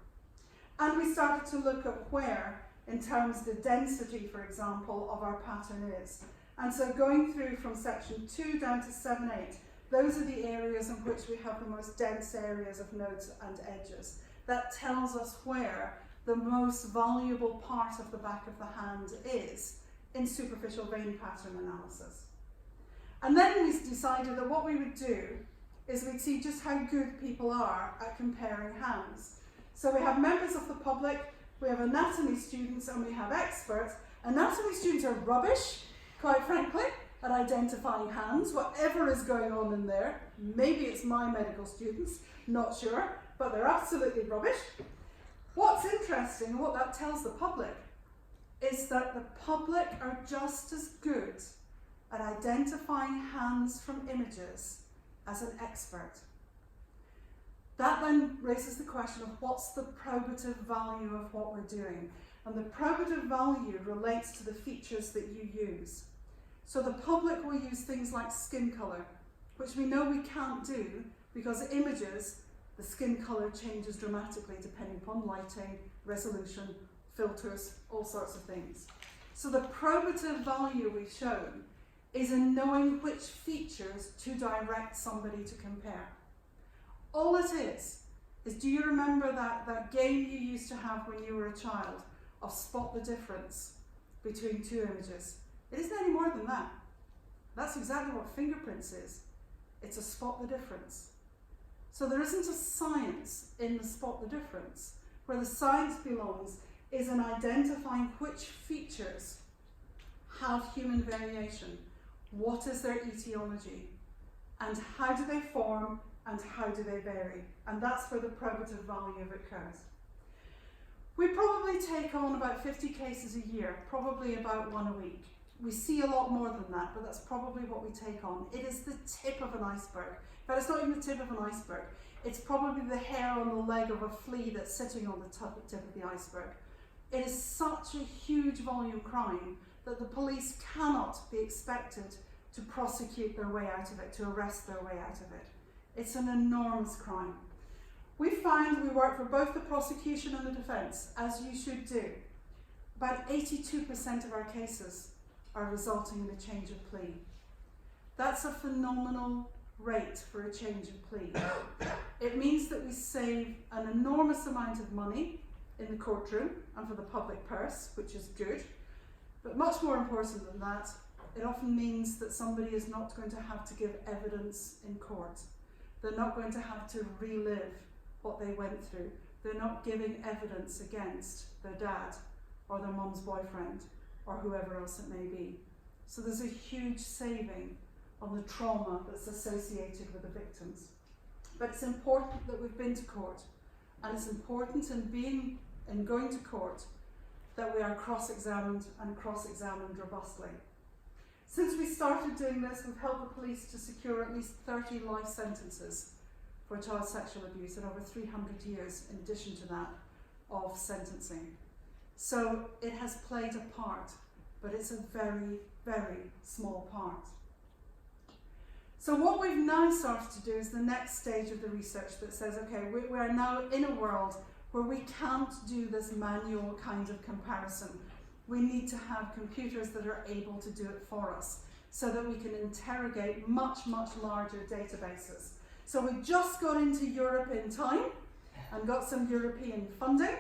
And we started to look at where, in terms of the density, for example, of our pattern is. And so going through from section 2 down to 7-8, those are the areas in which we have the most dense areas of nodes and edges. That tells us where the most valuable part of the back of the hand is in superficial vein pattern analysis. And then we decided that what we would do is we'd see just how good people are at comparing hands. So we have members of the public, we have anatomy students, and we have experts. Anatomy students are rubbish, quite frankly, at identifying hands, whatever is going on in there. Maybe it's my medical students, not sure, but they're absolutely rubbish. What's interesting, what that tells the public, is that the public are just as good at identifying hands from images as an expert. That then raises the question of what's the probative value of what we're doing. And the probative value relates to the features that you use. So the public will use things like skin colour, which we know we can't do because images, the skin colour changes dramatically depending upon lighting, resolution, filters, all sorts of things. So the probative value we've shown is in knowing which features to direct somebody to compare. All it is do you remember that game you used to have when you were a child of spot the difference between two images? It isn't any more than that. That's exactly what fingerprints is. It's a spot the difference. So there isn't a science in the spot the difference. Where the science belongs is in identifying which features have human variation, what is their etiology, and how do they form and how do they vary. And that's where the probative value occurs. We probably take on about 50 cases a year, probably about one a week. We see a lot more than that, but that's probably what we take on. It is the tip of an iceberg. But it's not even the tip of an iceberg. It's probably the hair on the leg of a flea that's sitting on the tip of the iceberg. It is such a huge volume crime that the police cannot be expected to prosecute their way out of it, to arrest their way out of it. It's an enormous crime. We find we work for both the prosecution and the defence, as you should do. About 82% of our cases are resulting in a change of plea. That's a phenomenal rate for a change of plea. It means that we save an enormous amount of money in the courtroom and for the public purse, which is good. But much more important than that, it often means that somebody is not going to have to give evidence in court. They're not going to have to relive what they went through. They're not giving evidence against their dad or their mum's boyfriend or whoever else it may be. So there's a huge saving on the trauma that's associated with the victims. But it's important that we've been to court, and it's important in going to court that we are cross-examined and cross-examined robustly. Since we started doing this, we've helped the police to secure at least 30 life sentences for child sexual abuse and over 300 years in addition to that of sentencing. So it has played a part, but it's a very, very small part. So what we've now started to do is the next stage of the research that says, okay, we are now in a world where we can't do this manual kind of comparison. We need to have computers that are able to do it for us so that we can interrogate much, much larger databases. So we just got into Europe in time and got some European funding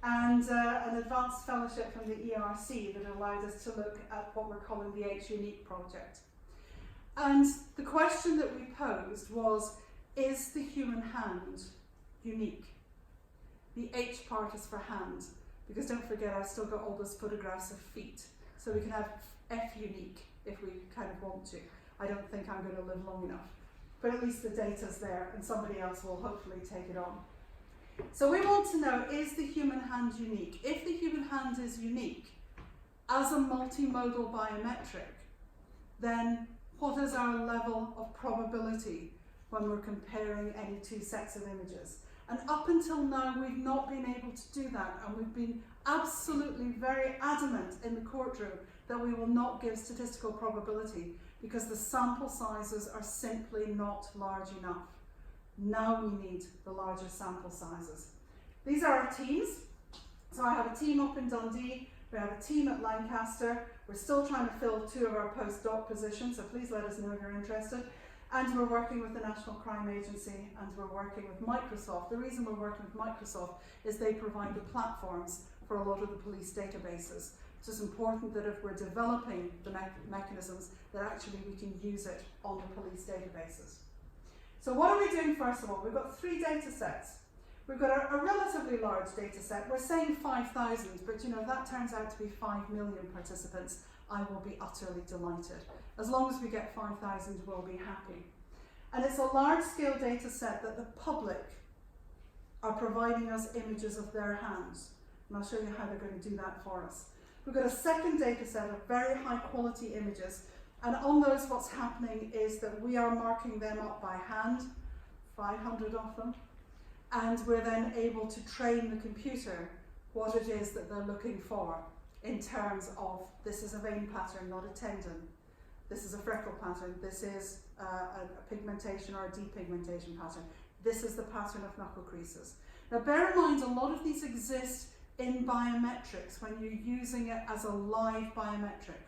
and an advanced fellowship from the ERC that allowed us to look at what we're calling the H-Unique project. And the question that we posed was, is the human hand unique? The H part is for hand, because don't forget I've still got all those photographs of feet, so we can have F-unique if we kind of want to. I don't think I'm going to live long enough, but at least the data's there and somebody else will hopefully take it on. So we want to know, is the human hand unique? If the human hand is unique as a multimodal biometric, then what is our level of probability when we're comparing any two sets of images? And up until now, we've not been able to do that, and we've been absolutely very adamant in the courtroom that we will not give statistical probability because the sample sizes are simply not large enough. Now we need the larger sample sizes. These are our teams. So I have a team up in Dundee, we have a team at Lancaster, we're still trying to fill 2 of our postdoc positions, so please let us know if you're interested. And we're working with the National Crime Agency and we're working with Microsoft. The reason we're working with Microsoft is they provide the platforms for a lot of the police databases. So it's important that if we're developing the mechanisms, that actually we can use it on the police databases. So what are we doing first of all? We've got 3 data sets. We've got a relatively large data set. We're saying 5,000, but you know, if that turns out to be 5 million participants, I will be utterly delighted. As long as we get 5,000, we'll be happy. And it's a large-scale data set that the public are providing us images of their hands. And I'll show you how they're going to do that for us. We've got a second data set of very high-quality images, and on those what's happening is that we are marking them up by hand, 500 of them, and we're then able to train the computer what it is that they're looking for in terms of, this is a vein pattern, not a tendon. This is a freckle pattern. This is a pigmentation or a depigmentation pattern. This is the pattern of knuckle creases. Now bear in mind, a lot of these exist in biometrics when you're using it as a live biometric.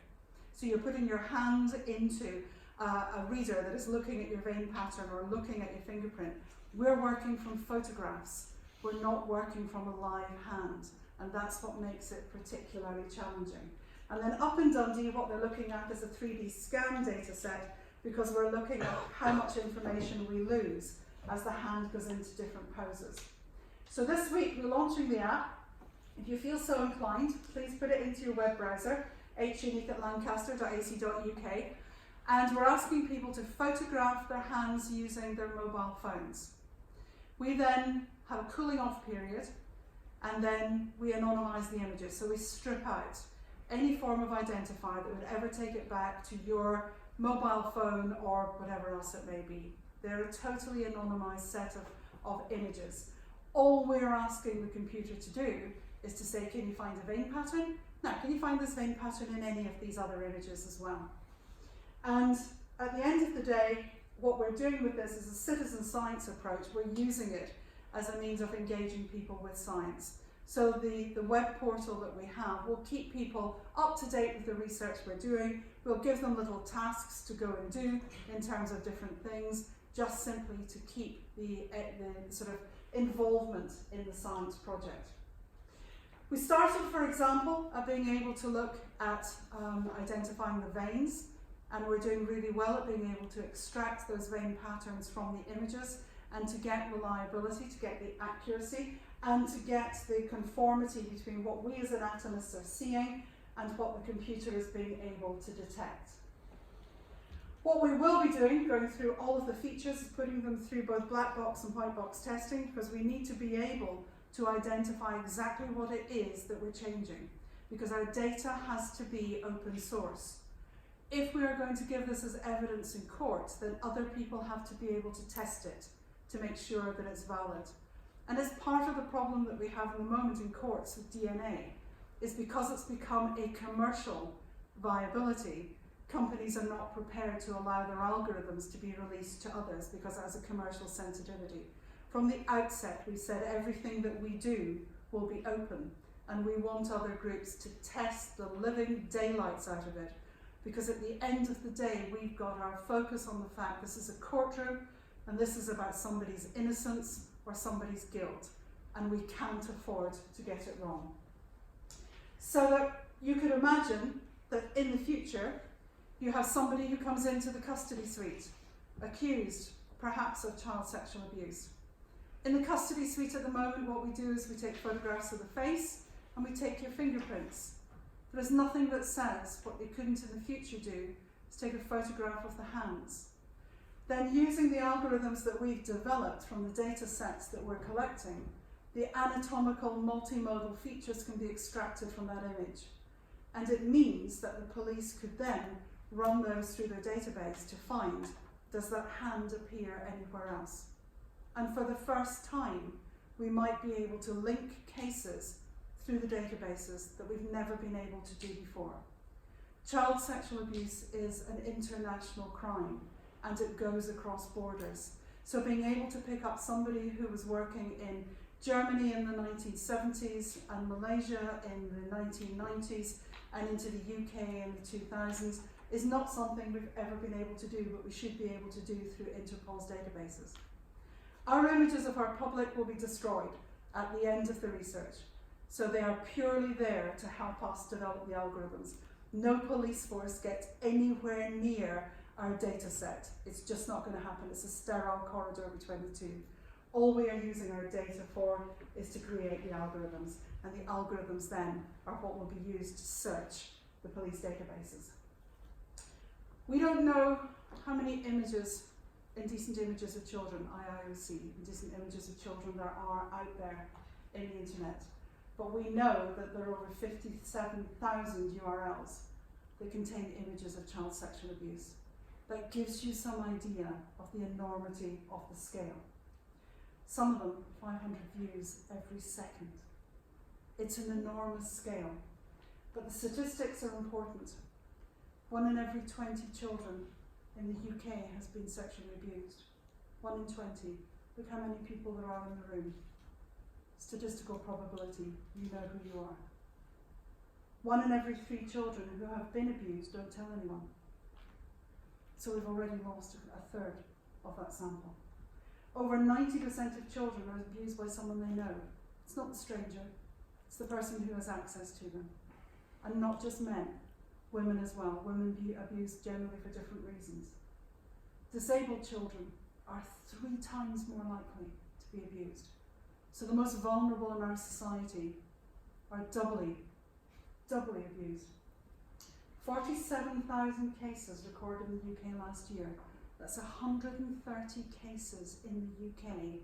So you're putting your hand into a reader that is looking at your vein pattern or looking at your fingerprint. We're working from photographs. We're not working from a live hand, and that's what makes it particularly challenging. And then up in Dundee, what they're looking at is a 3D scan data set, because we're looking at how much information we lose as the hand goes into different poses. So this week we're launching the app. If you feel so inclined, please put it into your web browser, hunique@lancaster.ac.uk, and we're asking people to photograph their hands using their mobile phones. We then have a cooling off period, and then we anonymise the images. So we strip out any form of identifier that would ever take it back to your mobile phone or whatever else it may be. They're a totally anonymised set of images. All we're asking the computer to do is to say, can you find a vein pattern? Now, can you find this vein pattern in any of these other images as well? And at the end of the day, what we're doing with this is a citizen science approach. We're using it as a means of engaging people with science. So the web portal that we have will keep people up to date with the research we're doing. We'll give them little tasks to go and do in terms of different things, just simply to keep the sort of involvement in the science project. We started, for example, at being able to look at identifying the veins, and we're doing really well at being able to extract those vein patterns from the images and to get reliability, to get the accuracy, and to get the conformity between what we as anatomists are seeing and what the computer is being able to detect. What we will be doing, going through all of the features, is putting them through both black box and white box testing, because we need to be able to identify exactly what it is that we're changing, because our data has to be open source. If we are going to give this as evidence in court, then other people have to be able to test it to make sure that it's valid. And as part of the problem that we have at the moment in courts with DNA, is because it's become a commercial viability, companies are not prepared to allow their algorithms to be released to others because it has a commercial sensitivity. From the outset, we said everything that we do will be open, and we want other groups to test the living daylights out of it, because at the end of the day, we've got our focus on the fact this is a courtroom, and this is about somebody's innocence or somebody's guilt, and we can't afford to get it wrong. So that you could imagine that in the future, you have somebody who comes into the custody suite, accused perhaps of child sexual abuse. In the custody suite at the moment, what we do is we take photographs of the face and we take your fingerprints. There is nothing that says what they couldn't in the future do is take a photograph of the hands. Then, using the algorithms that we've developed from the data sets that we're collecting, the anatomical multimodal features can be extracted from that image. And it means that the police could then run those through their database to find, does that hand appear anywhere else? And for the first time, we might be able to link cases through the databases that we've never been able to do before. Child sexual abuse is an international crime, and it goes across borders. So being able to pick up somebody who was working in Germany in the 1970s and Malaysia in the 1990s and into the UK in the 2000s is not something we've ever been able to do, but we should be able to do through Interpol's databases. Our images of our public will be destroyed at the end of the research. So they are purely there to help us develop the algorithms. No police force gets anywhere near our data set. It's just not going to happen. It's a sterile corridor between the two. All we are using our data for is to create the algorithms, and the algorithms then are what will be used to search the police databases. We don't know how many images, indecent images of children, IIOC, indecent images of children there are out there in the internet, but we know that there are over 57,000 URLs that contain images of child sexual abuse. That gives you some idea of the enormity of the scale. Some of them, 500 views every second. It's an enormous scale, but the statistics are important. 1 in every 20 children in the UK has been sexually abused. 1 in 20. Look how many people there are in the room. statistical probability, you know who you are. 1 in every 3 children who have been abused don't tell anyone. So we've already lost a third of that sample. Over 90% of children are abused by someone they know. It's not the stranger, it's the person who has access to them. And not just men, women as well. Women abused generally for different reasons. Disabled children are 3 times more likely to be abused. So the most vulnerable in our society are doubly abused. 47,000 cases recorded in the UK last year. That's 130 cases in the UK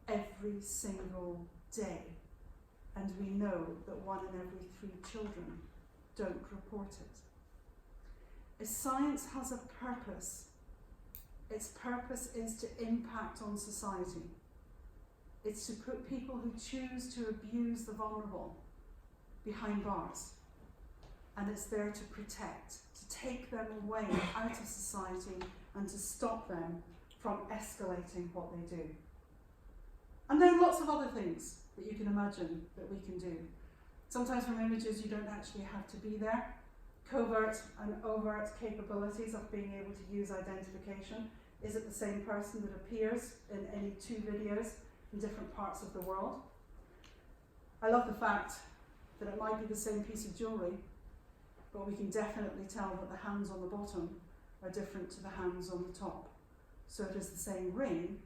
every single day. And we know that 1 in every 3 children don't report it. If science has a purpose, its purpose is to impact on society. It's to put people who choose to abuse the vulnerable behind bars. And it's there to protect, to take them away out of society and to stop them from escalating what they do. And there are lots of other things that you can imagine that we can do. Sometimes from images you don't actually have to be there. Covert and overt capabilities of being able to use identification. Is it the same person that appears in any 2 videos in different parts of the world? I love the fact that it might be the same piece of jewellery, but we can definitely tell that the hands on the bottom are different to the hands on the top. So it is the same ring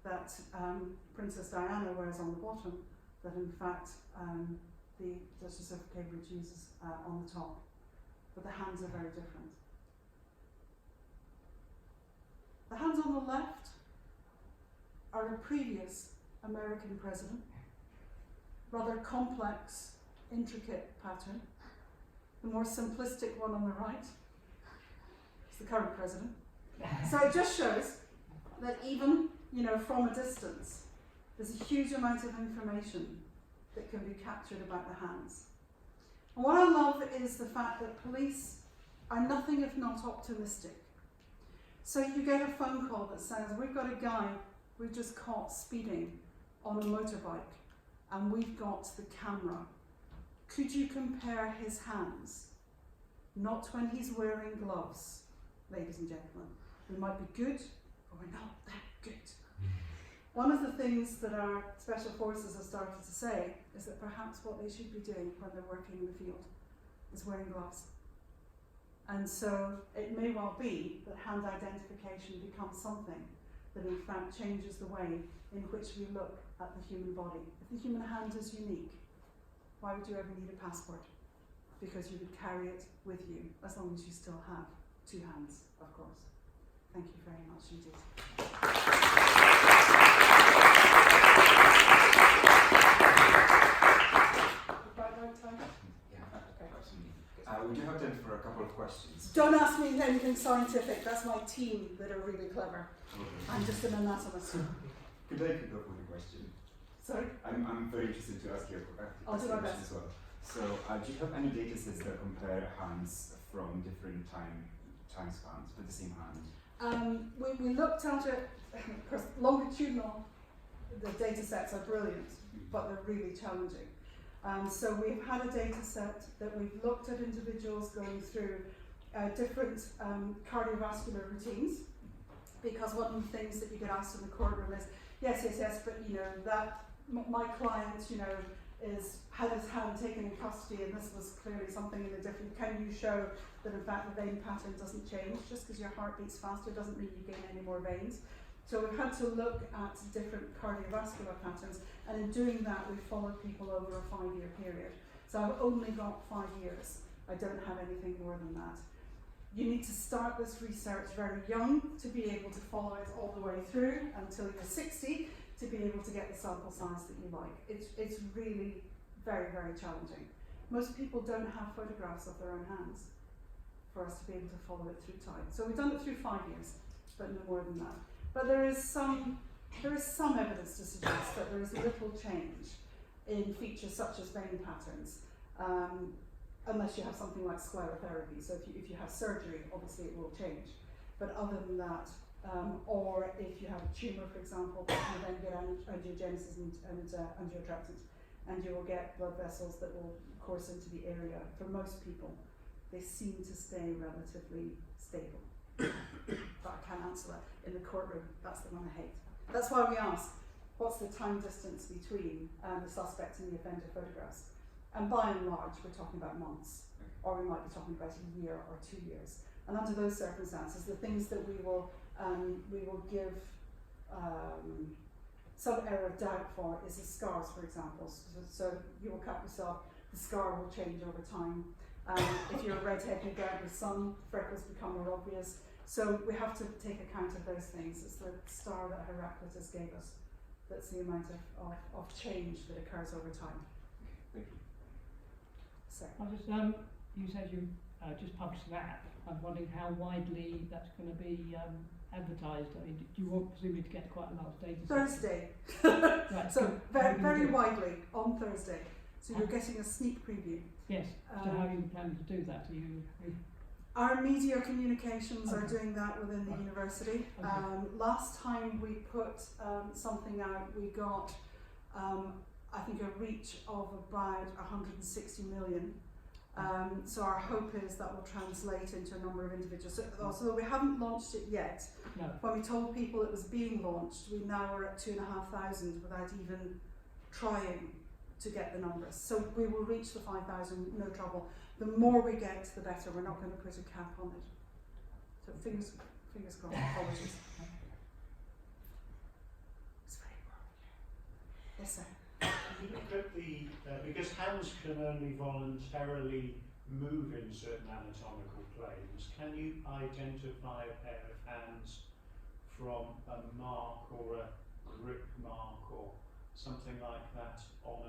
that Princess Diana wears on the bottom that in fact the Duchess of Cambridge uses on the top. But the hands are very different. The hands on the left are a previous American president. Rather complex, intricate pattern. The more simplistic one on the right is the current president. So it just shows that even, from a distance, there's a huge amount of information that can be captured about the hands. And what I love is the fact that police are nothing if not optimistic. So you get a phone call that says, we've got a guy we've just caught speeding on a motorbike and we've got the camera. Could you compare his hands? Not when he's wearing gloves, ladies and gentlemen. We might be good, but we're not that good. One of the things that our special forces have started to say is that perhaps what they should be doing when they're working in the field is wearing gloves. And so it may well be that hand identification becomes something that in fact changes the way in which we look at the human body. If the human hand is unique, why would you ever need a passport? Because you would carry it with you, as long as you still have 2 hands, of course. Thank you very much indeed.
We do have time for a couple of questions.
Don't ask me anything scientific, that's my team that are really clever.
Okay.
I'm just an anatomist.
Could I kick off with a question?
Sorry?
I'm very interested to ask you a
I'll do my
question
best.
as well. So, do you have any data sets that compare hands from different time spans with the same hand?
We looked at it, of course, longitudinal, the data sets are brilliant, but they're really challenging. So we've had a data set that we've looked at individuals going through different cardiovascular routines, because one of the things that you get asked in the courtroom is, yes, but that my client, is had his hand taken in custody, and this was clearly something in a different. Can you show that in fact the vein pattern doesn't change? Just because your heart beats faster doesn't mean you gain any more veins. So we've had to look at different cardiovascular patterns, and in doing that we followed people over a 5-year period. So I've only got 5 years. I don't have anything more than that. You need to start this research very young to be able to follow it all the way through until you're 60 to be able to get the sample size that you like. It's really very, very challenging. Most people don't have photographs of their own hands for us to be able to follow it through time. So we've done it through 5 years, but no more than that. But there is some evidence to suggest that there is little change in features such as vein patterns, unless you have something like sclerotherapy. So if you have surgery, obviously it will change. But other than that, or if you have a tumour, for example, you then get angiogenesis and angiotraction, and you will get blood vessels that will course into the area. For most people, they seem to stay relatively stable. But I can't answer that. In the courtroom, that's the one I hate. That's why we ask, what's the time distance between the suspect and the offender photographs? And by and large, we're talking about months, or we might be talking about a year or 2 years. And under those circumstances, the things that we will give some error of doubt for is the scars, for example. So you will cut yourself, the scar will change over time. If you're a redhead, you go out with sun, freckles become more obvious. So we have to take account of those things. It's the star that Heraclitus gave us. That's the amount of change that occurs over time.
Thank you.
So.
You said you just published an app. I'm wondering how widely that's going to be advertised. I mean, do you want presumably to get quite a large data set?
Thursday.
Right,
so very widely on Thursday. So you're getting a sneak preview.
Yes. So how are you planning to do that?
Our media communications are doing that within the university. Last time we put something out, we got I think a reach of about 160 million. So our hope is that will translate into a number of individuals. So although we haven't launched it yet,
no.
When we told people it was being launched, we now are at 2,500 without even trying to get the numbers. So we will reach the 5,000, no trouble. The more we get, the better. We're not going to put a cap on it. So fingers crossed. Apologies. It's very important. Yes, sir.
If you look at the, because hands can only voluntarily move in certain anatomical planes, can you identify a pair of hands from a mark or a grip mark or something like that on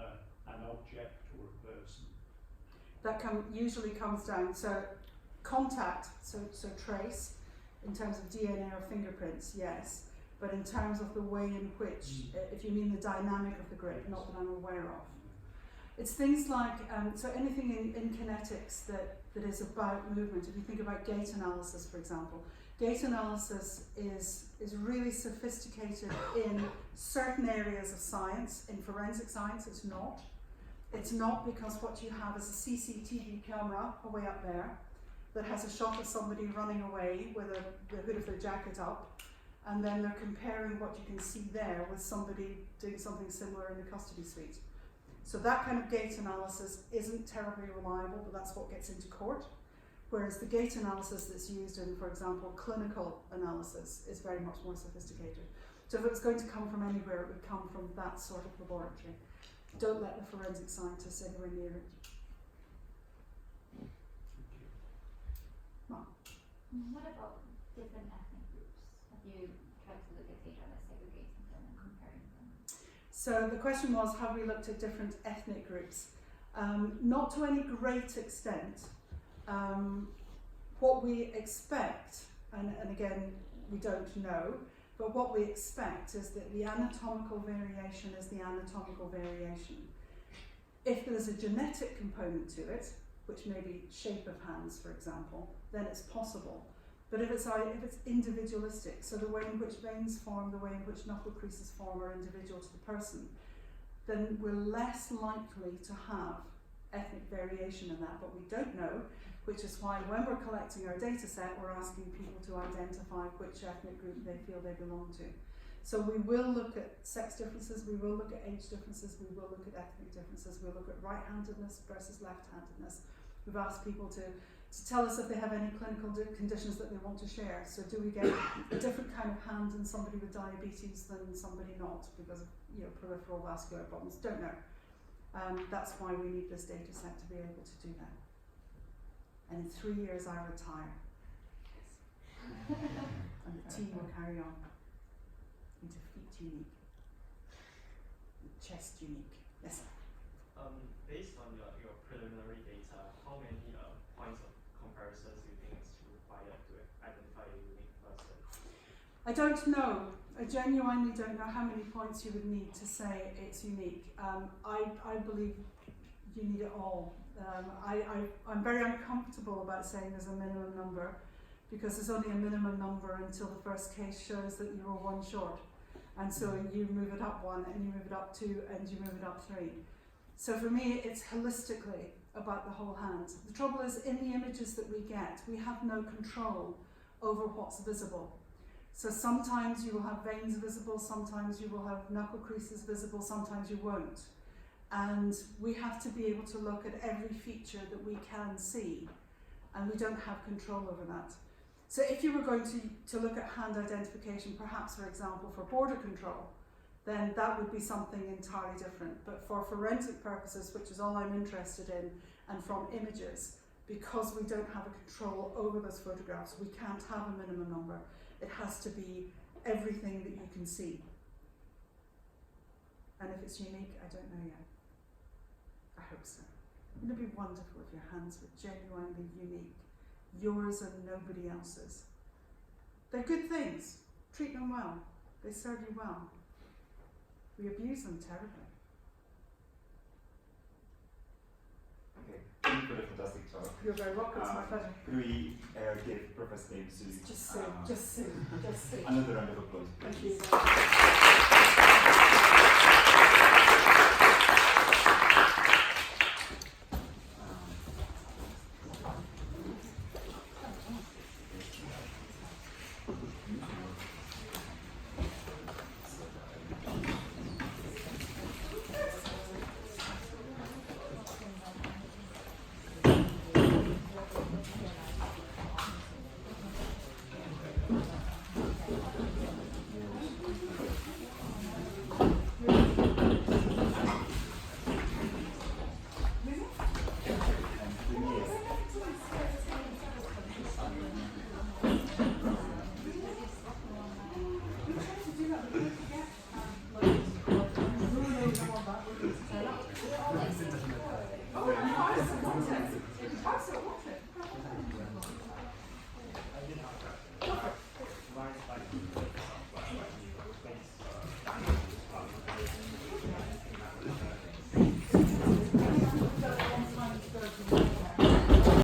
an object or a person?
That usually comes down, so contact, so trace, in terms of DNA or fingerprints, yes. But in terms of the way in which, if you mean the dynamic of the grip, not that I'm aware of. It's things like, so anything in kinetics that is about movement. If you think about gait analysis, for example, gait analysis is really sophisticated in certain areas of science. In forensic science, it's not. It's not because what you have is a CCTV camera away up there that has a shot of somebody running away with the hood of their jacket up, and then they're comparing what you can see there with somebody doing something similar in the custody suite. So that kind of gait analysis isn't terribly reliable, but that's what gets into court. Whereas the gait analysis that's used in, for example, clinical analysis is very much more sophisticated. So if it was going to come from anywhere, it would come from that sort of laboratory. Don't let the forensic scientists anywhere near it. Mom.
What about different ethnic groups? Have you tried to look at data and segregating them and comparing them?
So the question was, have we looked at different ethnic groups? Not to any great extent. What we expect, and again, we don't know, but what we expect is that the anatomical variation is the anatomical variation. If there's a genetic component to it, which may be shape of hands, for example, then it's possible. But if it's individualistic, so the way in which veins form, the way in which knuckle creases form are individual to the person, then we're less likely to have ethnic variation in that, but we don't know, which is why when we're collecting our data set, we're asking people to identify which ethnic group they feel they belong to. So we will look at sex differences, we will look at age differences, we will look at ethnic differences, we'll look at right-handedness versus left-handedness. We've asked people to tell us if they have any clinical conditions that they want to share. So do we get a different kind of hand in somebody with diabetes than somebody not because of peripheral vascular problems? Don't know. That's why we need this data set to be able to do that. And in 3 years I retire. And the team will carry on into feet unique, chest unique. Yes, sir.
Based on your preliminary data, how many points of comparisons do you think is required to identify a unique person?
I don't know. I genuinely don't know how many points you would need to say it's unique. I believe you need it all. I'm very uncomfortable about saying there's a minimum number because there's only a minimum number until the first case shows that you were one short. And so you move it up one, and you move it up two, and you move it up three. So for me, it's holistically about the whole hand. The trouble is, in the images that we get, we have no control over what's visible. So sometimes you will have veins visible, sometimes you will have knuckle creases visible, sometimes you won't. And we have to be able to look at every feature that we can see, and we don't have control over that. So if you were going to look at hand identification, perhaps for example for border control, then that would be something entirely different. But for forensic purposes, which is all I'm interested in, and from images, because we don't have a control over those photographs, we can't have a minimum number. It has to be everything that you can see. And if it's unique, I don't know yet. I hope so. Wouldn't it be wonderful if your hands were genuinely unique? Yours and nobody else's. They're good things. Treat them well. They serve you well. We abuse them terribly.
Okay, thank you for the fantastic talk.
You're very welcome. It's my pleasure.
Could we give Professor Davis
Just soon.
another round of applause, please?
Thank you.